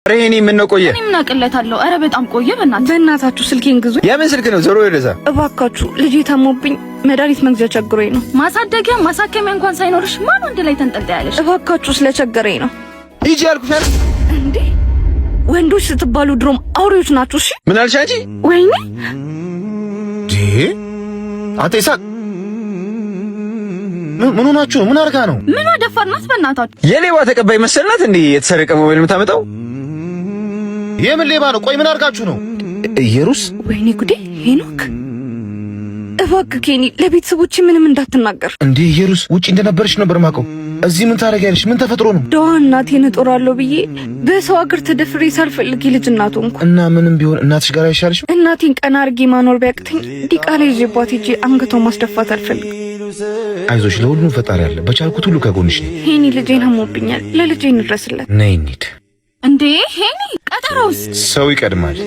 እኔ ምን ነው ቆየ? እኔ ምን አቅለታለሁ? አረ በጣም ቆየ። በእናታችሁ ስልኬን ግዙ። የምን ስልክ ነው? ዞሮ ወደዛ እባካችሁ። ልጄ ታሞብኝ መድኃኒት መግዣ ቸግሮኝ ነው። ማሳደጊያ ማሳከሚያ እንኳን ሳይኖርሽ ማን ወንድ ላይ ተንጠልጣያለሽ? እባካችሁ ስለቸገረኝ ነው። ሂጂ ያልኩሽ አይደል እንዴ? ወንዶች ስትባሉ ድሮም አውሬዎች ናችሁ። እሺ ምን አልሽ አንቺ? ወይኔ አንተ ይሳቅ ምን ሆናችሁ ነው? ምን አርጋ ነው? ምን አደፋርናት? በእናታችሁ የሌባ ተቀባይ መሰልናት እንዴ? የተሰረቀ ሞባይል የምታመጣው የምን ሌባ ነው? ቆይ ምን አርጋችሁ ነው? ኢየሩስ ወይኔ ጉዴ! ሄኖክ እባክህ ኬኒ ለቤተሰቦቼ ምንም እንዳትናገር። እንዴ ኢየሩስ ውጪ እንደነበርሽ ነበር ማውቀው። እዚህ ምን ታረጋለሽ? ምን ተፈጥሮ ነው? ደዋ እናቴን እጦራለሁ ብዬ በሰው አገር ተደፍሬ ሳልፈልግ ልጅ እናቱ እንኳ እና ምንም ቢሆን እናትሽ ጋር አይሻልሽም? እናቴን ቀና አርጌ ማኖር ቢያቅተኝ ዲቃላ ይዤባት ሂጄ አንገቷን ማስደፋት አልፈልግም። አይዞሽ፣ ለሁሉም ፈጣሪ አለ። በቻልኩት ሁሉ ከጎንሽ ነኝ። ሄኒ ልጄን አሞብኛል። ለልጄ እንድረስለት። ነይ እንሂድ። እንዴ ሄኒ ቀጠሮስ? ሰው ይቀድማል።